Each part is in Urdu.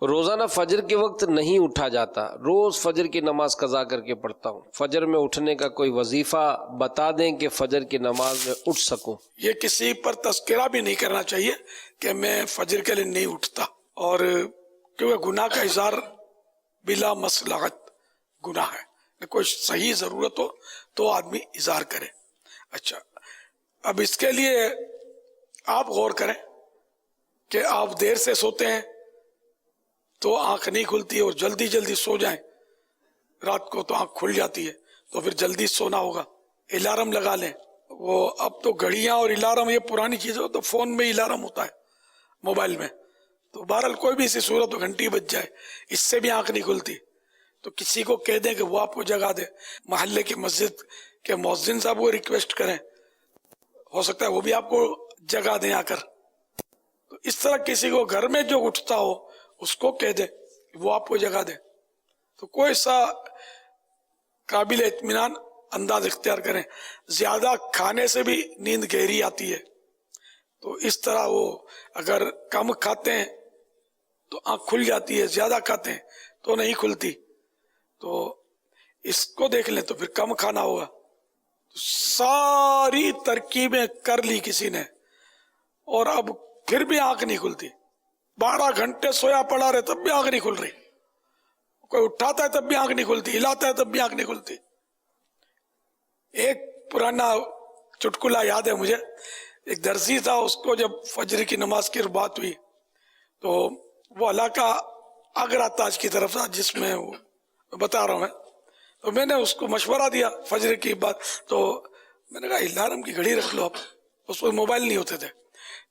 روزانہ فجر کے وقت نہیں اٹھا جاتا، روز فجر کی نماز قضا کر کے پڑھتا ہوں، فجر میں اٹھنے کا کوئی وظیفہ بتا دیں کہ فجر کی نماز میں اٹھ سکوں۔ یہ کسی پر تذکرہ بھی نہیں کرنا چاہیے کہ میں فجر کے لیے نہیں اٹھتا، اور کیونکہ گناہ کا اظہار بلا مصلحت گناہ ہے، کوئی صحیح ضرورت ہو تو آدمی اظہار کرے۔ اچھا، اب اس کے لیے آپ غور کریں کہ آپ دیر سے سوتے ہیں تو آنکھ نہیں کھلتی، اور جلدی جلدی سو جائیں رات کو تو آنکھ کھل جاتی ہے، تو پھر جلدی سونا ہوگا۔ الارم لگا لیں، وہ اب تو گھڑیاں اور الارم یہ پرانی چیزیں، تو فون میں الارم ہوتا ہے، موبائل میں، تو بہرحال کوئی بھی اسی صورت گھنٹی بج جائے، اس سے بھی آنکھ نہیں کھلتی تو کسی کو کہہ دیں کہ وہ آپ کو جگا دے، محلے کی مسجد کے مؤذن صاحب کو ریکویسٹ کریں، ہو سکتا ہے وہ بھی آپ کو جگا دیں آ کر۔ تو اس طرح کسی کو گھر میں جو اٹھتا ہو اس کو کہہ دیں وہ آپ کو جگا دے، تو کوئی سا قابل اطمینان انداز اختیار کریں۔ زیادہ کھانے سے بھی نیند گہری آتی ہے، تو اس طرح وہ اگر کم کھاتے ہیں تو آنکھ کھل جاتی ہے، زیادہ کھاتے ہیں تو نہیں کھلتی، تو اس کو دیکھ لیں تو پھر کم کھانا ہوگا۔ تو ساری ترکیبیں کر لی کسی نے اور اب پھر بھی آنکھ نہیں کھلتی، 12 گھنٹے سویا پڑا رہے تب بھی آنکھ نہیں کھل رہی، کوئی اٹھاتا ہے تب بھی آنکھ نہیں کھلتی، ہلاتا ہے تب بھی آنکھ نہیں کھلتی۔ ایک پرانا چٹکلا یاد ہے مجھے، ایک درزی تھا، اس کو جب فجر کی نماز کی بات ہوئی تو وہ علاقہ آگرہ تاج کی طرف تھا جس میں وہ بتا رہا ہوں میں، تو میں نے اس کو مشورہ دیا فجر کی بات، تو میں نے کہا الارم کی گھڑی رکھ لو آپ، اس وقت موبائل نہیں ہوتے تھے،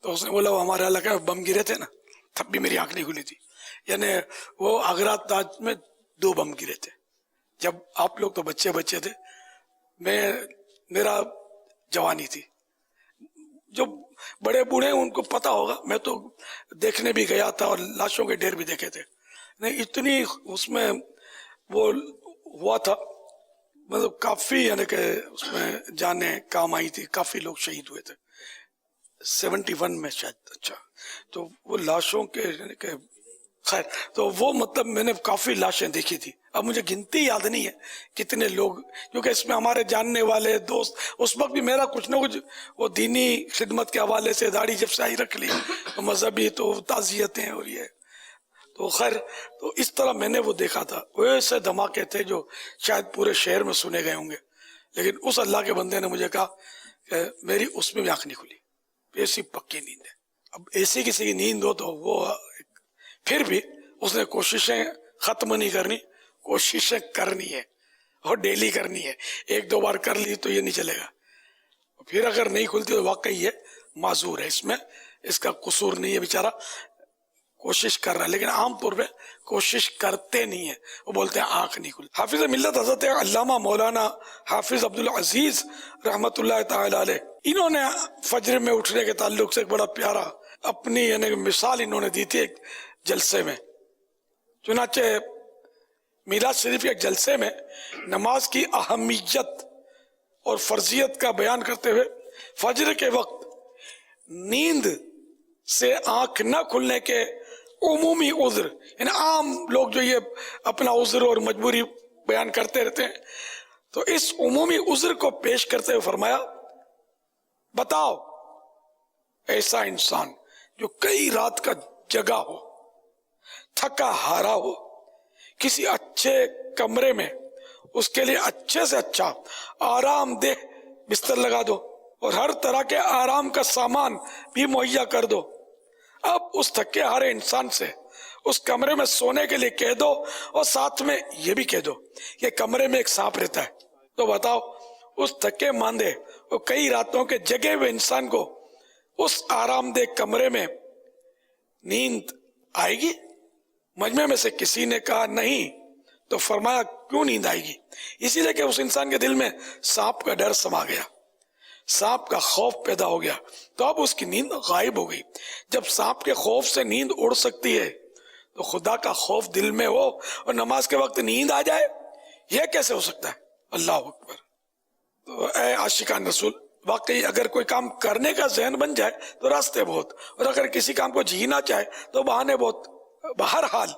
تو اس نے بولا وہ ہمارے علاقے میں بم گرے تھے نا تب بھی میری آنکھ نہیں کھلی تھی، یعنی وہ آگرہ تاج میں 2 بم گرے تھے جب آپ لوگ تو بچے بچے تھے، میرا جوانی تھی۔ جو بڑے بوڑھے ہیں ان کو پتا ہوگا، میں تو دیکھنے بھی گیا تھا اور لاشوں کے ڈھیر بھی دیکھے تھے، نہیں اتنی اس میں وہ ہوا تھا، مطلب کافی، یعنی کہ اس میں جانیں کام آئی تھی، کافی لوگ شہید ہوئے تھے 71 میں شاید۔ اچھا، تو وہ لاشوں کے یعنی کہ خیر، تو وہ مطلب میں نے کافی لاشیں دیکھی تھی، اب مجھے گنتی یاد نہیں ہے کتنے لوگ، کیونکہ اس میں ہمارے جاننے والے دوست، اس وقت بھی میرا کچھ نہ کچھ وہ دینی خدمت کے حوالے سے داڑھی جب سے آئی رکھ لی، مذہبی تو تعزیتیں اور یہ، تو خیر، تو اس طرح میں نے وہ دیکھا تھا، ویسے دھماکے تھے جو شاید پورے شہر میں سنے گئے ہوں گے، لیکن اس اللہ کے بندے نے مجھے کہا کہ میری اس میں بھی آنکھ نہیں کھلی، ایسی پکی نیند ہے۔ اب ایسی کسی کی نیند ہو تو وہ پھر بھی اس نے کوششیں ختم نہیں کرنی، کوششیں کرنی ہے اور ڈیلی کرنی ہے، 1-2 بار کر لی تو یہ نہیں چلے گا، پھر اگر نہیں کھلتی تو واقعی یہ معذور ہے، اس میں اس کا قصور نہیں ہے، بیچارہ کوشش کر رہا ہے، لیکن عام طور پہ کوشش کرتے نہیں ہیں، وہ بولتے ہیں آنکھ نہیں کھلتی۔ حافظ ملت حضرت علامہ مولانا حافظ عبدالعزیز رحمت اللہ تعالی علیہ، انہوں نے فجر میں اٹھنے کے تعلق سے ایک بڑا پیارا اپنی یعنی مثال انہوں نے دی تھی ایک جلسے میں۔ چنانچہ میلاد شریف کے ایک جلسے میں نماز کی اہمیت اور فرضیت کا بیان کرتے ہوئے فجر کے وقت نیند سے آنکھ نہ کھلنے کے عمومی عذر، یعنی عام لوگ جو یہ اپنا عذر اور مجبوری بیان کرتے رہتے ہیں، تو اس عمومی عذر کو پیش کرتے ہوئے فرمایا، بتاؤ ایسا انسان جو کئی رات کا جگا ہو، تھکا ہارا ہو، کسی اچھے کمرے میں اس کے لیے اچھے سے اچھا آرام دہ بستر لگا دو اور ہر طرح کے آرام کا سامان بھی مہیا کر دو، اب اس تھکے ہارے انسان سے اس کمرے میں سونے کے لیے کہہ دو اور ساتھ میں یہ بھی کہہ دو کہ کمرے میں ایک سانپ رہتا ہے، تو بتاؤ اس تھکے ماندے اور کئی راتوں کے جگے ہوئے انسان کو اس آرام دہ کمرے میں نیند آئے گی؟ مجمع میں سے کسی نے کہا نہیں، تو فرمایا کیوں نیند آئے گی؟ اسی لیے کہ اس انسان کے دل میں سانپ کا ڈر سما گیا، سانپ کا خوف پیدا ہو گیا، تو اب اس کی نیند غائب ہو گئی۔ جب سانپ کے خوف سے نیند اڑ سکتی ہے تو خدا کا خوف دل میں ہو اور نماز کے وقت نیند آ جائے، یہ کیسے ہو سکتا ہے؟ اللہ اکبر۔ تو اے عاشقان رسول، واقعی اگر کوئی کام کرنے کا ذہن بن جائے تو راستے بہت، اور اگر کسی کام کو جینا چاہے تو بہانے بہت۔ بہرحال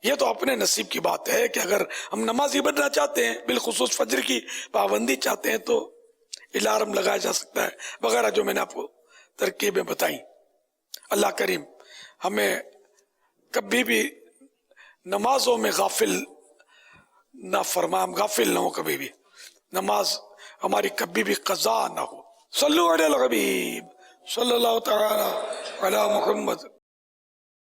یہ تو اپنے نصیب کی بات ہے کہ اگر ہم نمازی بننا چاہتے ہیں، بالخصوص فجر کی پابندی چاہتے ہیں، تو الارم لگایا جا سکتا ہے وغیرہ جو میں نے آپ کو ترکیبیں بتائیں. اللہ کریم ہمیں کبھی بھی نمازوں میں غافل نہ فرما، ہم غافل نہ ہو، کبھی بھی نماز ہماری کبھی بھی قضا نہ ہو. صلو علی الحبیب صلی اللہ تعالی علی محمد.